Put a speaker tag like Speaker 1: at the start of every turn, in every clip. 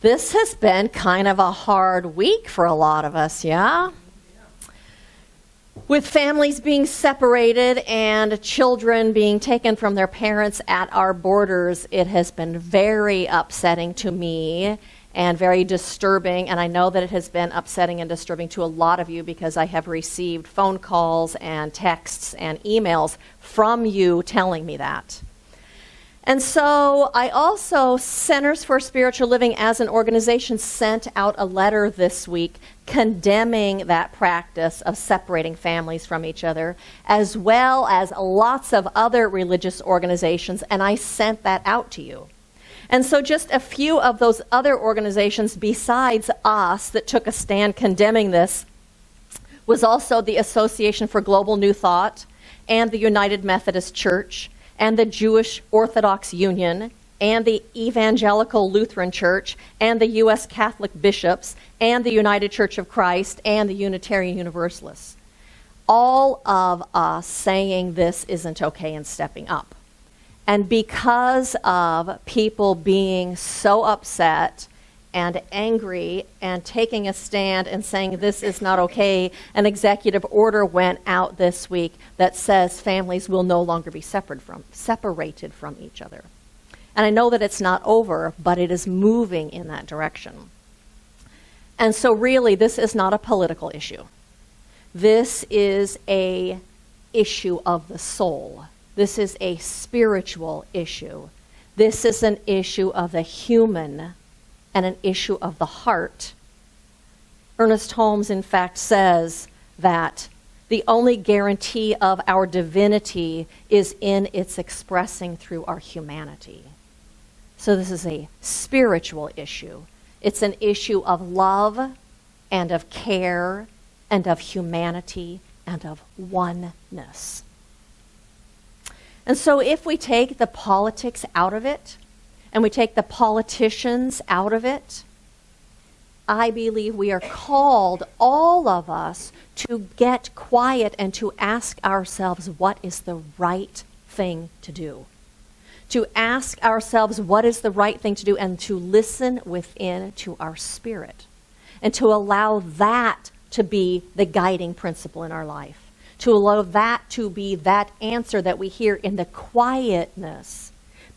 Speaker 1: This has been kind of a hard week for a lot of us, yeah? With families being separated and children being taken from their parents at our borders, it has been very upsetting to me and very disturbing. And I know that it has been upsetting and disturbing to a lot of you because I have received phone calls and texts and emails from you telling me that. And so I also, Centers for Spiritual Living as an organization, sent out a letter this week condemning that practice of separating families from each other, as well as lots of other religious organizations, and I sent that out to you. And so just a few of those other organizations besides us that took a stand condemning this was also the Association for Global New Thought and the United Methodist Church, and the Jewish Orthodox Union, and the Evangelical Lutheran Church, and the U.S. Catholic Bishops, and the United Church of Christ, and the Unitarian Universalists. All of us saying this isn't okay and stepping up. And because of people being so upset and angry and taking a stand and saying this is not okay, an executive order went out this week that says families will no longer be separated from each other. And I know that it's not over, but it is moving in that direction. And so really, this is not a political issue. This is a issue of the soul. This is a spiritual issue. This is an issue of the human and an issue of the heart. Ernest Holmes, in fact, says that the only guarantee of our divinity is in its expressing through our humanity. So this is a spiritual issue. It's an issue of love and of care and of humanity and of oneness. And so if we take the politics out of it, and we take the politicians out of it, I believe we are called, all of us, to get quiet and to ask ourselves what is the right thing to do. To ask ourselves what is the right thing to do and to listen within to our spirit. And to allow that to be the guiding principle in our life. To allow that to be that answer that we hear in the quietness,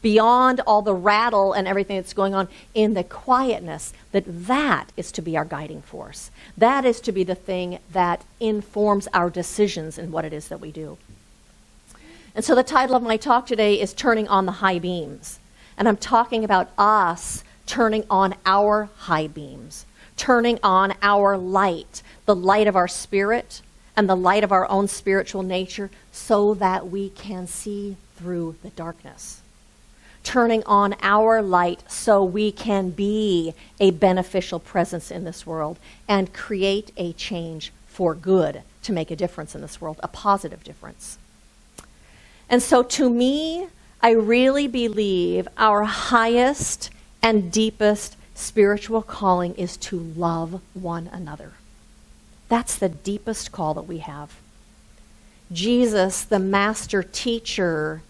Speaker 1: beyond all the rattle and everything that's going on, in the quietness, that is to be our guiding force. That is to be the thing that informs our decisions in what it is that we do. And so the title of my talk today is Turning on the High Beams. And I'm talking about us turning on our high beams, turning on our light, the light of our spirit and the light of our own spiritual nature, so that we can see through the darkness. Turning on our light so we can be a beneficial presence in this world and create a change for good to make a difference in this world, a positive difference. And so to me, I really believe our highest and deepest spiritual calling is to love one another. That's the deepest call that we have. Jesus, the master teacher,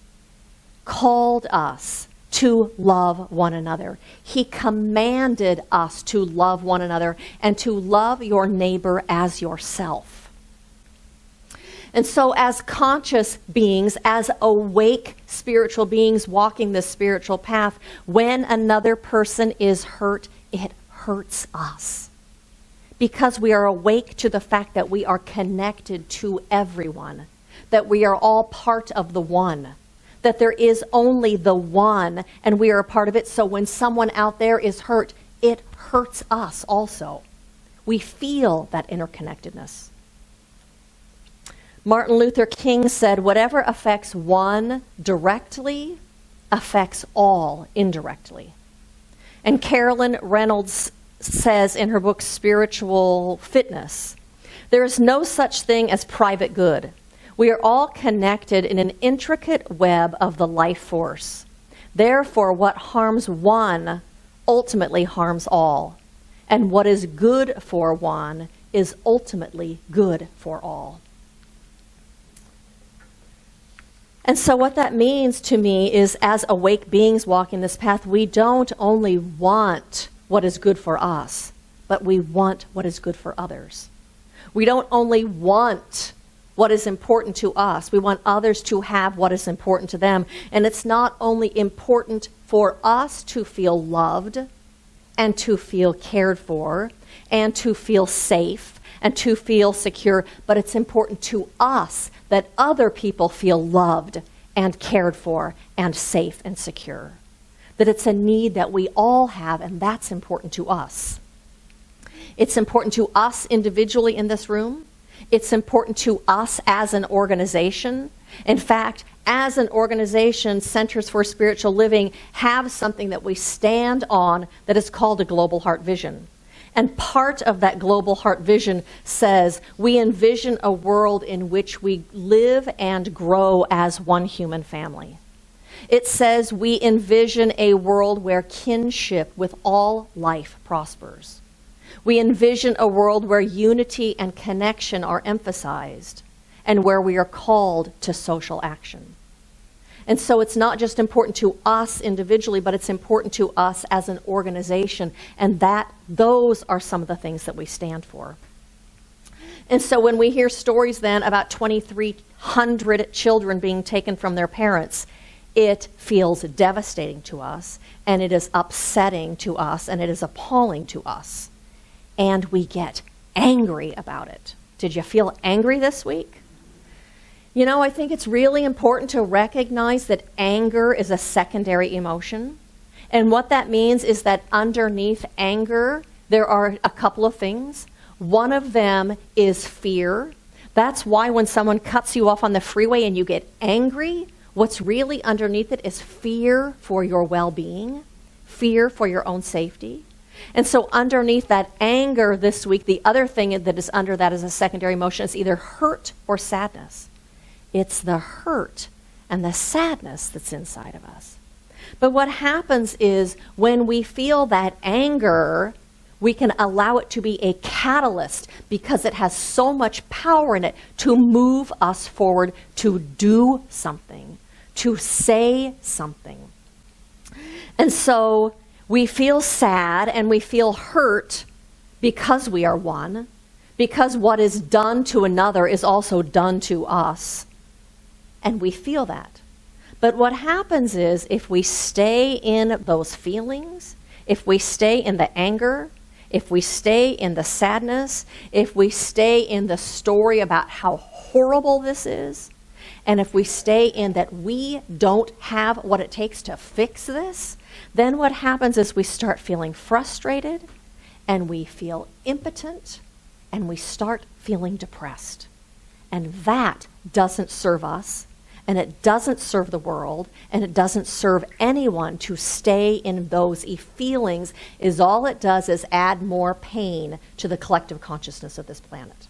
Speaker 1: called us to love one another. He commanded us to love one another and to love your neighbor as yourself. And so as conscious beings, as awake spiritual beings walking this spiritual path, when another person is hurt, it hurts us. Because we are awake to the fact that we are connected to everyone, that we are all part of the one, that there is only the one, and we are a part of it. So when someone out there is hurt, it hurts us also. We feel that interconnectedness. Martin Luther King said, whatever affects one directly affects all indirectly. And Carolyn Reynolds says in her book, Spiritual Fitness, there is no such thing as private good. We are all connected in an intricate web of the life force. Therefore, what harms one ultimately harms all. And what is good for one is ultimately good for all. And so what that means to me is, as awake beings walking this path, we don't only want what is good for us, but we want what is good for others. We don't only want what is important to us, we want others to have what is important to them. And it's not only important for us to feel loved and to feel cared for and to feel safe and to feel secure, but it's important to us that other people feel loved and cared for and safe and secure. That it's a need that we all have, and that's important to us. It's important to us individually in this room. It's important to us as an organization. In fact, as an organization, Centers for Spiritual Living have something that we stand on that is called a Global Heart Vision. And part of that Global Heart Vision says we envision a world in which we live and grow as one human family. It says we envision a world where kinship with all life prospers. We envision a world where unity and connection are emphasized and where we are called to social action. And so it's not just important to us individually, but it's important to us as an organization, and those are some of the things that we stand for. And so when we hear stories then about 2,300 children being taken from their parents, it feels devastating to us, and it is upsetting to us, and it is appalling to us. And we get angry about it. Did you feel angry this week? You know, I think it's really important to recognize that anger is a secondary emotion. And what that means is that underneath anger, there are a couple of things. One of them is fear. That's why when someone cuts you off on the freeway and you get angry, what's really underneath it is fear for your well-being, fear for your own safety. And so underneath that anger this week, the other thing that is under that as a secondary emotion is either hurt or sadness. It's the hurt and the sadness that's inside of us. But what happens is when we feel that anger, we can allow it to be a catalyst because it has so much power in it to move us forward, to do something, to say something. And so we feel sad and we feel hurt because we are one, because what is done to another is also done to us. And we feel that. But what happens is if we stay in those feelings, if we stay in the anger, if we stay in the sadness, if we stay in the story about how horrible this is, and if we stay in that we don't have what it takes to fix this, then what happens is we start feeling frustrated, and we feel impotent, and we start feeling depressed. And that doesn't serve us, and it doesn't serve the world, and it doesn't serve anyone to stay in those feelings. All it does is add more pain to the collective consciousness of this planet.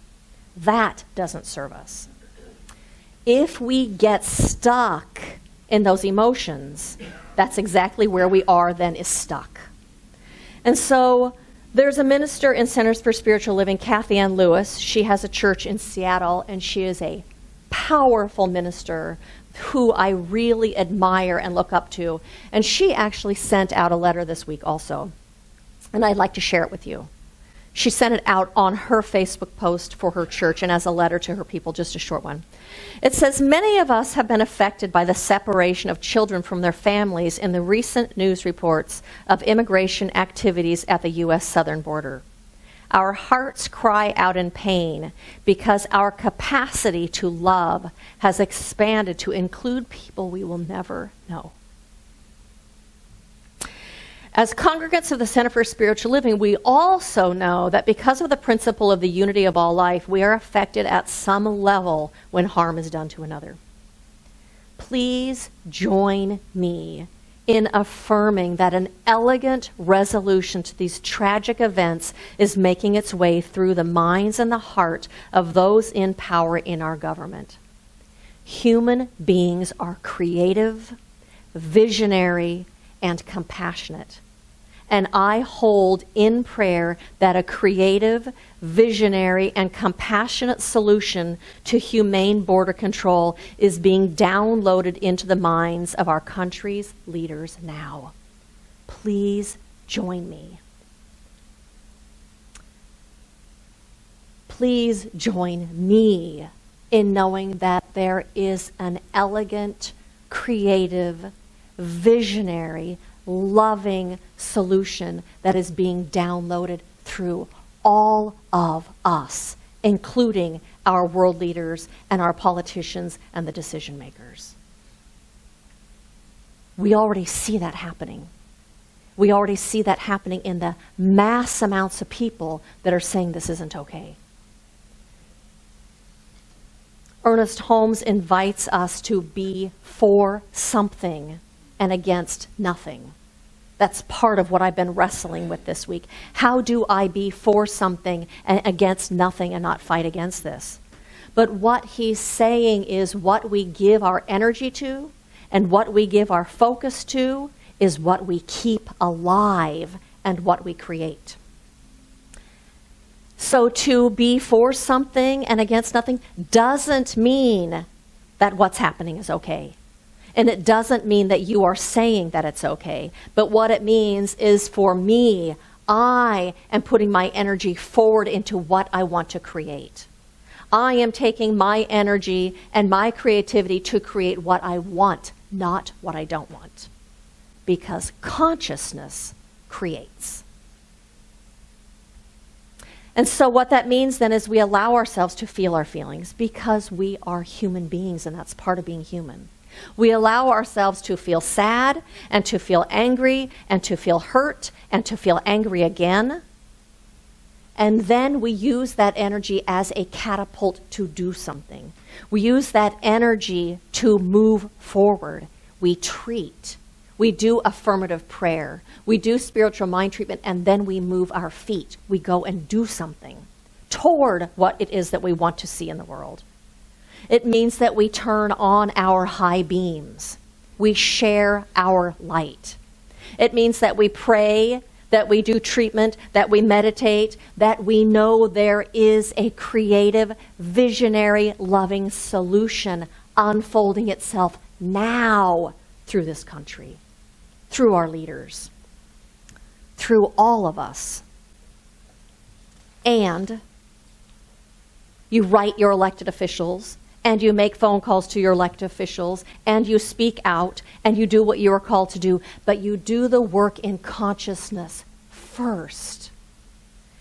Speaker 1: That doesn't serve us. If we get stuck in those emotions, that's exactly where we are then, is stuck. And so there's a minister in Centers for Spiritual Living, Kathy Ann Lewis. She has a church in Seattle, and she is a powerful minister who I really admire and look up to. And she actually sent out a letter this week also, and I'd like to share it with you. She sent it out on her Facebook post for her church and as a letter to her people, just a short one. It says, many of us have been affected by the separation of children from their families in the recent news reports of immigration activities at the U.S. southern border. Our hearts cry out in pain because our capacity to love has expanded to include people we will never know. As congregants of the Center for Spiritual Living, we also know that because of the principle of the unity of all life, we are affected at some level when harm is done to another. Please join me in affirming that an elegant resolution to these tragic events is making its way through the minds and the heart of those in power in our government. Human beings are creative, visionary, and compassionate. And I hold in prayer that a creative, visionary, and compassionate solution to humane border control is being downloaded into the minds of our country's leaders now. Please join me please join me in knowing that there is an elegant, creative, visionary, loving solution that is being downloaded through all of us, including our world leaders and our politicians and the decision makers. We already see that happening. We already see that happening in the mass amounts of people that are saying this isn't okay. Ernest Holmes invites us to be for something and against nothing. That's part of what I've been wrestling with this week. How do I be for something and against nothing and not fight against this? But what he's saying is what we give our energy to and what we give our focus to is what we keep alive and what we create. So to be for something and against nothing doesn't mean that what's happening is okay. And it doesn't mean that you are saying that it's okay. But what it means is for me, I am putting my energy forward into what I want to create. I am taking my energy and my creativity to create what I want, not what I don't want. Because consciousness creates. And so what that means then is we allow ourselves to feel our feelings because we are human beings and that's part of being human. We allow ourselves to feel sad and to feel angry and to feel hurt and to feel angry again. And then we use that energy as a catapult to do something. We use that energy to move forward. We treat. We do affirmative prayer. We do spiritual mind treatment, and then we move our feet. We go and do something toward what it is that we want to see in the world. It means that we turn on our high beams. We share our light. It means that we pray, that we do treatment, that we meditate, that we know there is a creative, visionary, loving solution unfolding itself now through this country, through our leaders, through all of us. And you write your elected officials, and you make phone calls to your elected officials, and you speak out, and you do what you are called to do, but you do the work in consciousness first.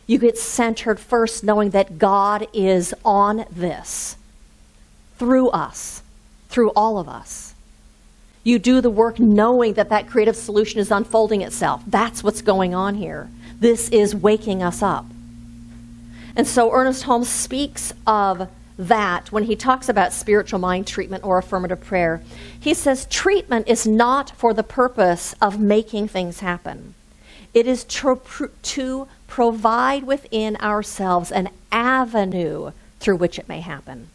Speaker 1: You get centered first, knowing that God is on this, through us, through all of us. You do the work knowing that that creative solution is unfolding itself. That's what's going on here. This is waking us up. And so Ernest Holmes speaks of that when he talks about spiritual mind treatment or affirmative prayer. He says treatment is not for the purpose of making things happen. It is to provide within ourselves an avenue through which it may happen.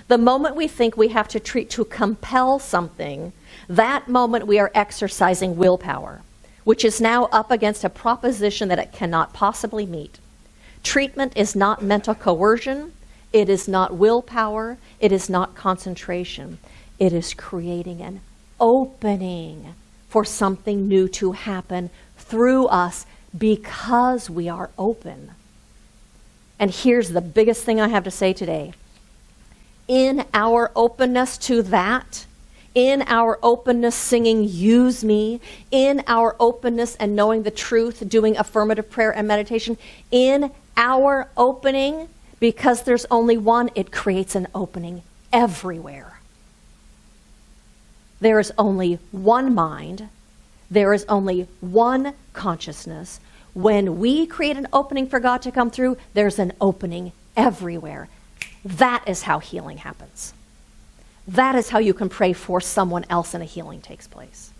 Speaker 1: The moment we think we have to treat to compel something, that moment we are exercising willpower, which is now up against a proposition that it cannot possibly meet. Treatment is not mental coercion. It is not willpower. It is not concentration. It is creating an opening for something new to happen through us because we are open. And here's the biggest thing I have to say today. In our openness to that, in our openness singing Use Me, in our openness and knowing the truth, doing affirmative prayer and meditation, in our opening, because there's only one, it creates an opening everywhere. There is only one mind. There is only one consciousness. When we create an opening for God to come through, there's an opening everywhere. That is how healing happens. That is how you can pray for someone else and a healing takes place.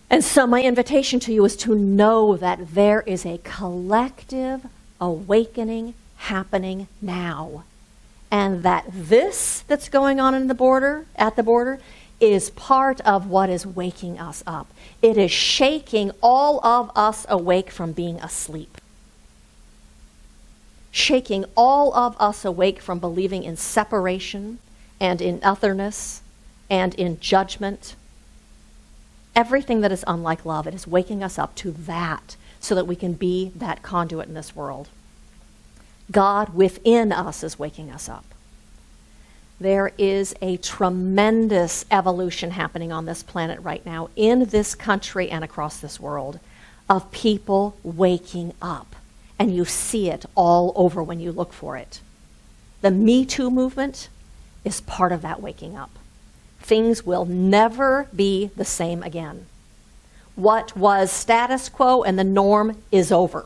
Speaker 1: And so my invitation to you is to know that there is a collective awakening happening now. And that this that's going on at the border, is part of what is waking us up. It is shaking all of us awake from being asleep. Shaking all of us awake from believing in separation and in otherness and in judgment. Everything that is unlike love, it is waking us up to that so that we can be that conduit in this world. God within us is waking us up. There is a tremendous evolution happening on this planet right now, in this country and across this world, of people waking up. And you see it all over when you look for it. The Me Too movement is part of that waking up. Things will never be the same again. What was status quo and the norm is over.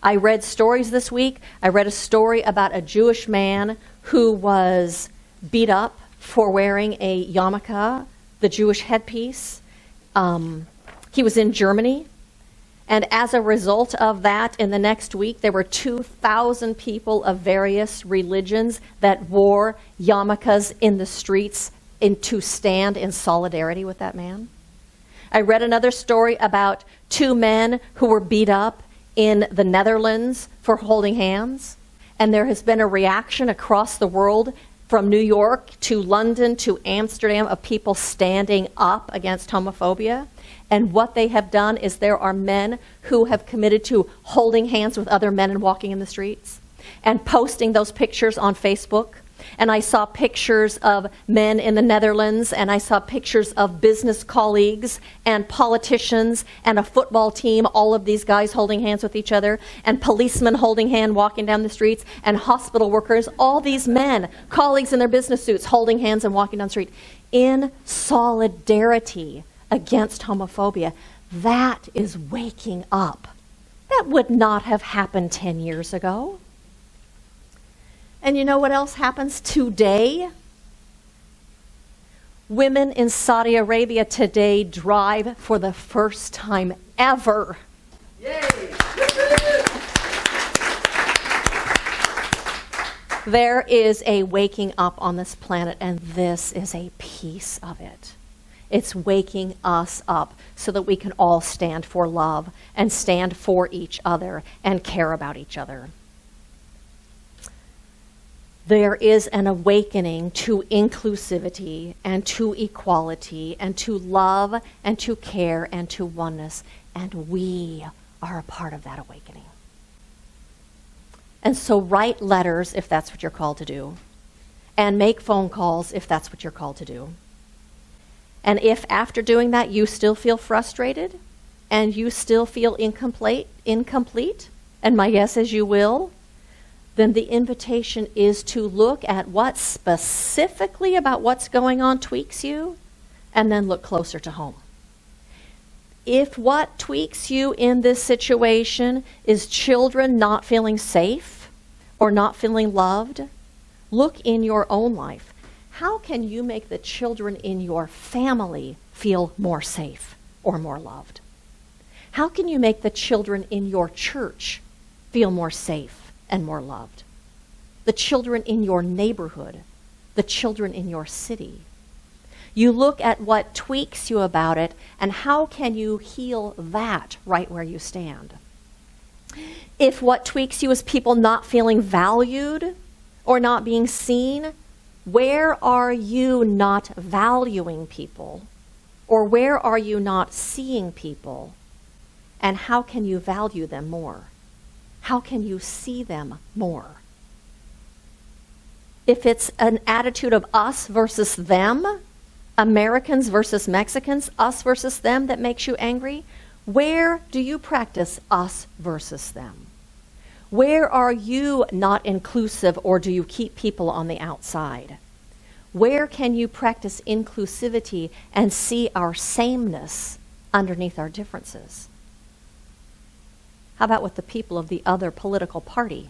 Speaker 1: I read stories this week. I read a story about a Jewish man who was beat up for wearing a yarmulke, the Jewish headpiece. He was in Germany. And as a result of that, in the next week, there were 2,000 people of various religions that wore yarmulkes in the streets to stand in solidarity with that man. I read another story about 2 men who were beat up in the Netherlands for holding hands. And there has been a reaction across the world, from New York to London to Amsterdam, of people standing up against homophobia. And what they have done is there are men who have committed to holding hands with other men and walking in the streets and posting those pictures on Facebook. And I saw pictures of men in the Netherlands, and I saw pictures of business colleagues and politicians and a football team, all of these guys holding hands with each other, and policemen holding hand walking down the streets, and hospital workers, all these men, colleagues in their business suits, holding hands and walking down the street in solidarity against homophobia. That is waking up. That would not have happened 10 years ago. And you know what else happens today? Women in Saudi Arabia today drive for the first time ever. Yay! There is a waking up on this planet, and this is a piece of it. It's waking us up so that we can all stand for love and stand for each other and care about each other. There is an awakening to inclusivity and to equality and to love and to care and to oneness, and we are a part of that awakening. And so write letters if that's what you're called to do, and make phone calls if that's what you're called to do. And if after doing that you still feel frustrated and you still feel incomplete, and my guess is you will, then the invitation is to look at what specifically about what's going on tweaks you, and then look closer to home. If what tweaks you in this situation is children not feeling safe or not feeling loved, look in your own life. How can you make the children in your family feel more safe or more loved? How can you make the children in your church feel more safe and more loved? The children in your neighborhood, the children in your city. You look at what tweaks you about it, and how can you heal that right where you stand? If what tweaks you is people not feeling valued or not being seen, where are you not valuing people? Or where are you not seeing people? And how can you value them more? How can you see them more? If it's an attitude of us versus them, Americans versus Mexicans, us versus them, that makes you angry, where do you practice us versus them? Where are you not inclusive, or do you keep people on the outside? Where can you practice inclusivity and see our sameness underneath our differences? How about with the people of the other political party?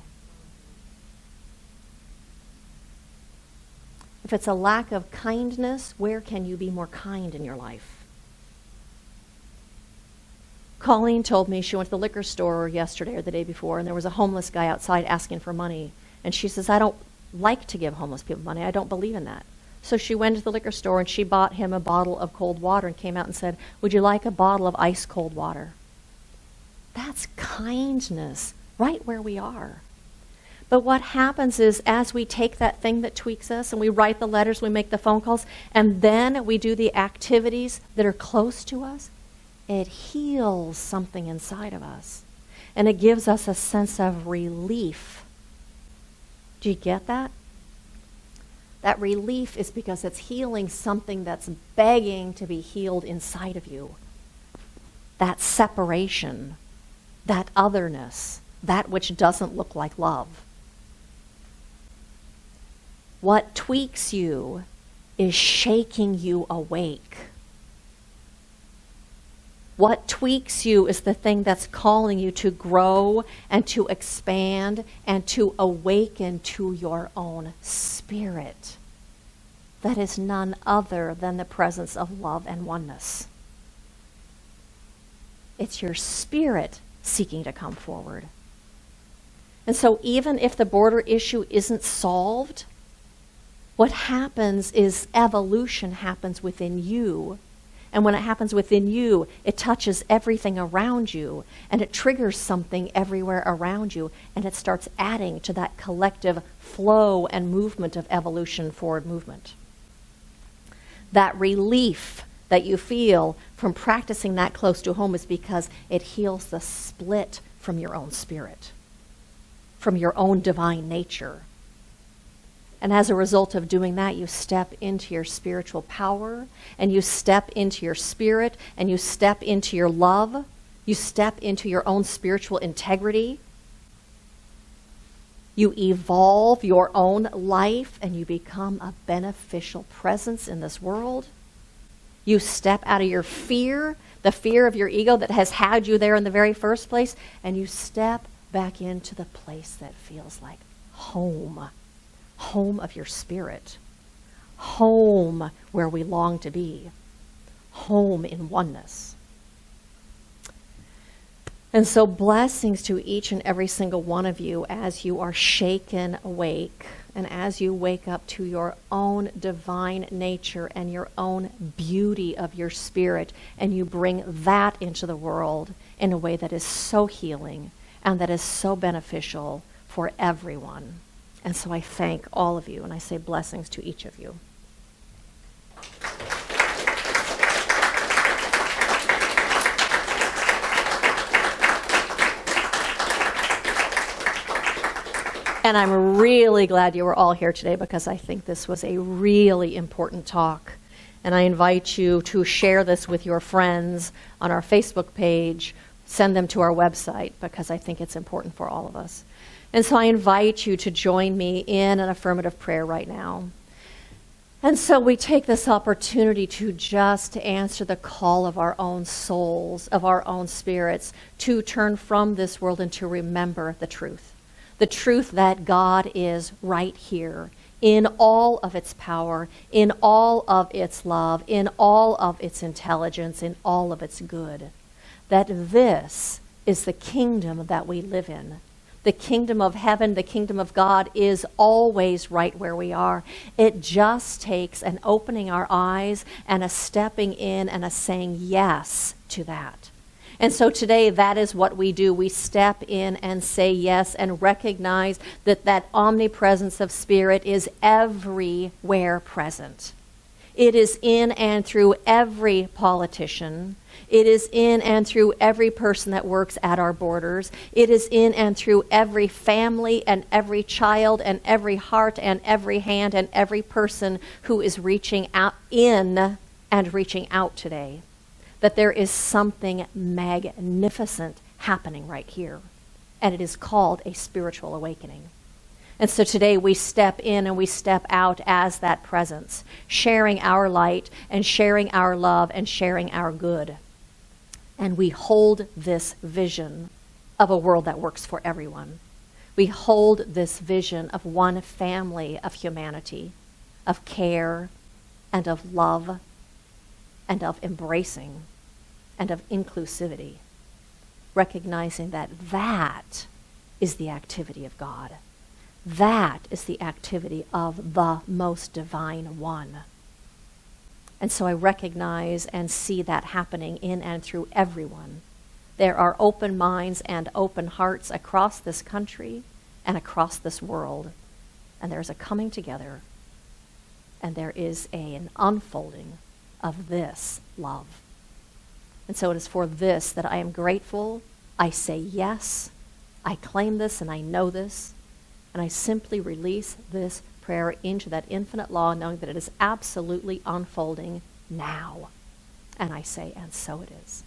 Speaker 1: If it's a lack of kindness, where can you be more kind in your life? Colleen told me she went to the liquor store yesterday or the day before, and there was a homeless guy outside asking for money. And she says, I don't like to give homeless people money. I don't believe in that. So she went to the liquor store and she bought him a bottle of cold water and came out and said, would you like a bottle of ice cold water? That's kindness right where we are. But what happens is, as we take that thing that tweaks us and we write the letters, we make the phone calls, and then we do the activities that are close to us, it heals something inside of us. And it gives us a sense of relief. Do you get that? That relief is because it's healing something that's begging to be healed inside of you. That separation, that otherness, that which doesn't look like love. What tweaks you is shaking you awake. What tweaks you is the thing that's calling you to grow and to expand and to awaken to your own spirit. That is none other than the presence of love and oneness. It's your spirit seeking to come forward. And so even if the border issue isn't solved, what happens is evolution happens within you. And when it happens within you, it touches everything around you, and it triggers something everywhere around you, and it starts adding to that collective flow and movement of evolution, forward movement. That relief that you feel from practicing that close to home is because it heals the split from your own spirit, from your own divine nature. And as a result of doing that, you step into your spiritual power, and you step into your spirit, and you step into your love. You step into your own spiritual integrity. You evolve your own life, and you become a beneficial presence in this world. You step out of your fear, the fear of your ego that has had you there in the very first place, and you step back into the place that feels like home. Home of your spirit, home where we long to be, home in oneness. And so blessings to each and every single one of you as you are shaken awake and as you wake up to your own divine nature and your own beauty of your spirit, and you bring that into the world in a way that is so healing and that is so beneficial for everyone. And so I thank all of you, and I say blessings to each of you. And I'm really glad you were all here today, because I think this was a really important talk. And I invite you to share this with your friends on our Facebook page, send them to our website, because I think it's important for all of us. And so I invite you to join me in an affirmative prayer right now. And so we take this opportunity to just answer the call of our own souls, of our own spirits, to turn from this world and to remember the truth. The truth that God is right here in all of its power, in all of its love, in all of its intelligence, in all of its good. That this is the kingdom that we live in. The kingdom of heaven, the kingdom of God is always right where we are. It just takes an opening our eyes and a stepping in and a saying yes to that. And so today, that is what we do. We step in and say yes and recognize that that omnipresence of spirit is everywhere present. It is in and through every politician. It is in and through every person that works at our borders. It is in and through every family and every child and every heart and every hand and every person who is reaching out in and reaching out today. That there is something magnificent happening right here. And it is called a spiritual awakening. And so today we step in and we step out as that presence, sharing our light and sharing our love and sharing our good. And we hold this vision of a world that works for everyone. We hold this vision of one family of humanity, of care and of love and of embracing and of inclusivity, recognizing that that is the activity of God. That is the activity of the most divine one. And so I recognize and see that happening in and through everyone. There are open minds and open hearts across this country and across this world. And there's a coming together. And there is an unfolding of this love. And so it is for this that I am grateful. I say yes. I claim this and I know this. And I simply release this prayer into that infinite law, knowing that it is absolutely unfolding now. And I say, and so it is.